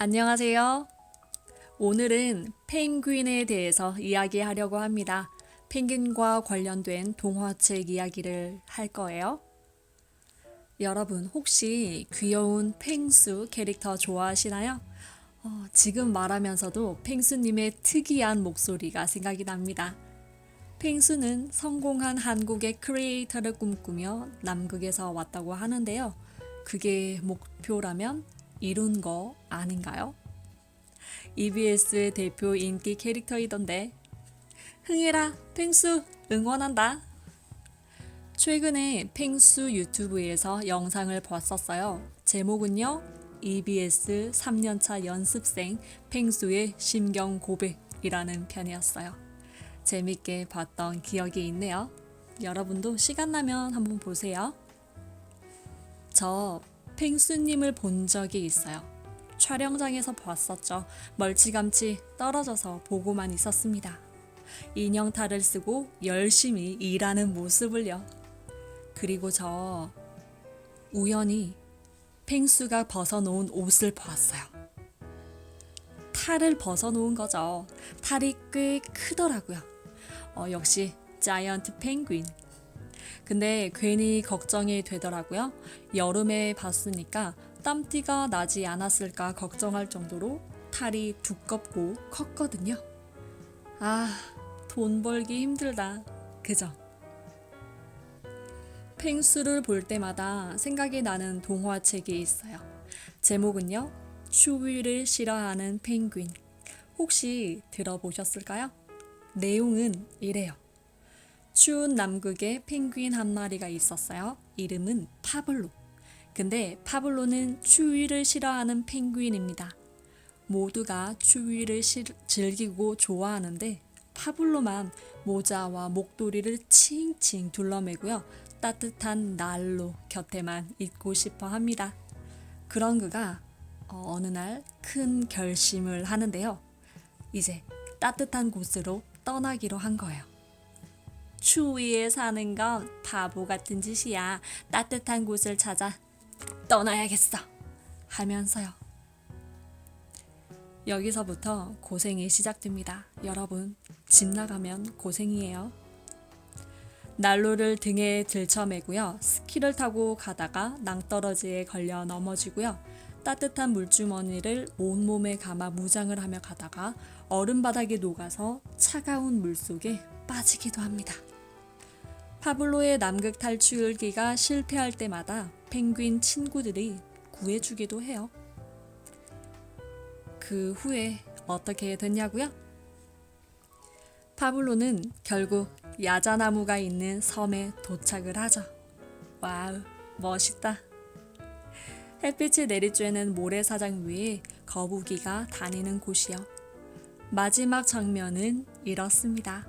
안녕하세요. 오늘은 펭귄에 대해서 이야기하려고 합니다. 펭귄과 관련된 동화책 이야기를 할 거예요. 여러분, 혹시 귀여운 펭수 캐릭터 좋아하시나요? 지금 말하면서도 펭수님의 특이한 목소리가 생각이 납니다. 펭수는 성공한 한국의 크리에이터를 꿈꾸며 남극에서 왔다고 하는데요. 그게 목표라면 이룬 거 아닌가요? EBS의 대표 인기 캐릭터이던데. 흥해라, 펭수 응원한다. 최근에 펭수 유튜브에서 영상을 봤었어요. 제목은요, EBS 3년차 연습생 펭수의 심경 고백이라는 편이었어요. 재밌게 봤던 기억이 있네요. 여러분도 시간 나면 한번 보세요. 저 펭수님을 본 적이 있어요. 촬영장에서 봤었죠. 멀찌감치 떨어져서 보고만 있었습니다. 인형탈을 쓰고 열심히 일하는 모습을요. 그리고 저 우연히 펭수가 벗어놓은 옷을 봤어요. 탈을 벗어놓은 거죠. 탈이 꽤 크더라고요. 역시 자이언트 펭귄. 근데 괜히 걱정이 되더라고요. 여름에 봤으니까 땀띠가 나지 않았을까 걱정할 정도로 탈이 두껍고 컸거든요. 아, 돈 벌기 힘들다. 그죠? 펭수를 볼 때마다 생각이 나는 동화책이 있어요. 제목은요, 추위를 싫어하는 펭귄. 혹시 들어보셨을까요? 내용은 이래요. 추운 남극에 펭귄 한 마리가 있었어요. 이름은 파블로. 근데 파블로는 추위를 싫어하는 펭귄입니다. 모두가 추위를 즐기고 좋아하는데 파블로만 모자와 목도리를 칭칭 둘러매고요. 따뜻한 난로 곁에만 있고 싶어 합니다. 그런 그가 어느 날 큰 결심을 하는데요. 이제 따뜻한 곳으로 떠나기로 한 거예요. 추위에 사는 건 바보 같은 짓이야. 따뜻한 곳을 찾아 떠나야겠어. 하면서요. 여기서부터 고생이 시작됩니다. 여러분, 집 나가면 고생이에요. 난로를 등에 들쳐매고요. 스키를 타고 가다가 낭떠러지에 걸려 넘어지고요. 따뜻한 물주머니를 온몸에 감아 무장을 하며 가다가 얼음바닥에 녹아서 차가운 물속에 빠지기도 합니다. 파블로의 남극 탈출기가 실패할 때마다 펭귄 친구들이 구해주기도 해요. 그 후에 어떻게 됐냐고요? 파블로는 결국 야자나무가 있는 섬에 도착을 하죠. 와우, 멋있다. 햇빛이 내리쬐는 모래사장 위에 거북이가 다니는 곳이요. 마지막 장면은 이렇습니다.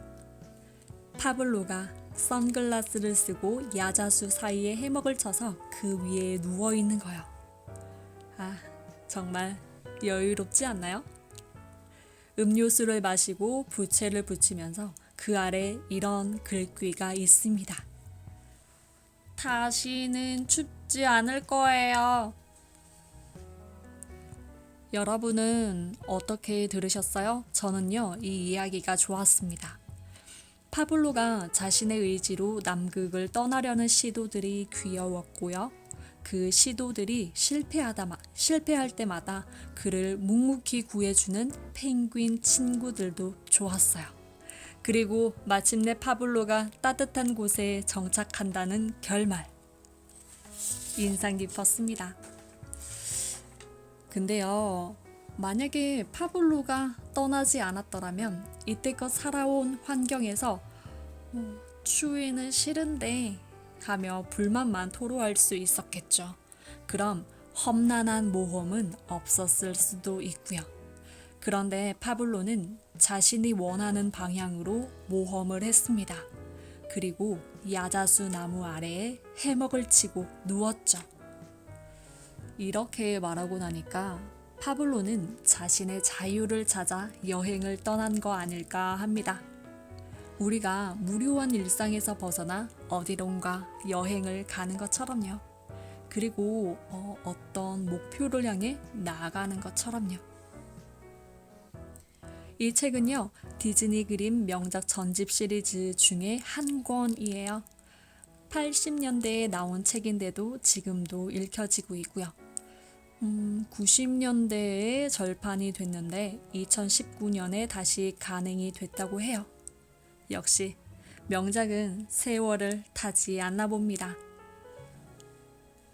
파블로가 선글라스를 쓰고 야자수 사이에 해먹을 쳐서 그 위에 누워있는 거요. 아, 정말 여유롭지 않나요? 음료수를 마시고 부채를 붙이면서 그 아래 이런 글귀가 있습니다. 다시는 춥지 않을 거예요. 여러분은 어떻게 들으셨어요? 저는요, 이 이야기가 좋았습니다. 파블로가 자신의 의지로 남극을 떠나려는 시도들이 귀여웠고요. 그 시도들이 실패할 때마다 그를 묵묵히 구해주는 펭귄 친구들도 좋았어요. 그리고 마침내 파블로가 따뜻한 곳에 정착한다는 결말. 인상 깊었습니다. 근데요, 만약에 파블로가 떠나지 않았더라면 이때껏 살아온 환경에서 추위는 싫은데 하며 불만만 토로할 수 있었겠죠. 그럼 험난한 모험은 없었을 수도 있고요. 그런데 파블로는 자신이 원하는 방향으로 모험을 했습니다. 그리고 야자수 나무 아래에 해먹을 치고 누웠죠. 이렇게 말하고 나니까 파블로는 자신의 자유를 찾아 여행을 떠난 거 아닐까 합니다. 우리가 무료한 일상에서 벗어나 어디론가 여행을 가는 것처럼요. 그리고 어떤 목표를 향해 나아가는 것처럼요. 이 책은요, 디즈니 그림 명작 전집 시리즈 중에 한 권이에요. 80년대에 나온 책인데도 지금도 읽혀지고 있고요. 90년대에 절판이 됐는데 2019년에 다시 간행이 됐다고 해요. 역시 명작은 세월을 타지 않나 봅니다.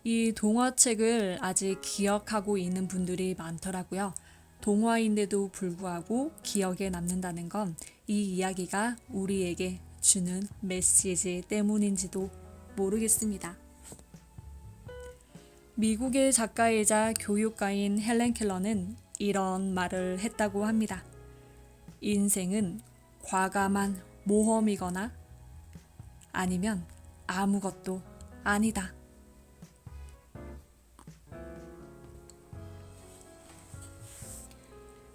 이 동화책을 아직 기억하고 있는 분들이 많더라고요. 동화인데도 불구하고 기억에 남는다는 건 이 이야기가 우리에게 주는 메시지 때문인지도 모르겠습니다. 미국의 작가이자 교육가인 헬렌 켈러는 이런 말을 했다고 합니다. 인생은 과감한 모험이거나 아니면 아무것도 아니다.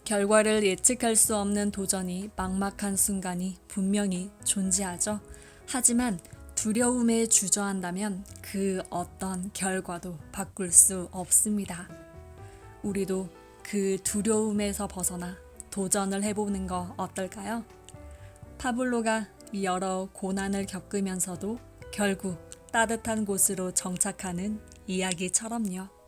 결과를 예측할 수 없는 도전이 막막한 순간이 분명히 존재하죠. 하지만 두려움에 주저한다면 그 어떤 결과도 바꿀 수 없습니다. 우리도 그 두려움에서 벗어나 도전을 해보는 거 어떨까요? 파블로가 여러 고난을 겪으면서도 결국 따뜻한 곳으로 정착하는 이야기처럼요.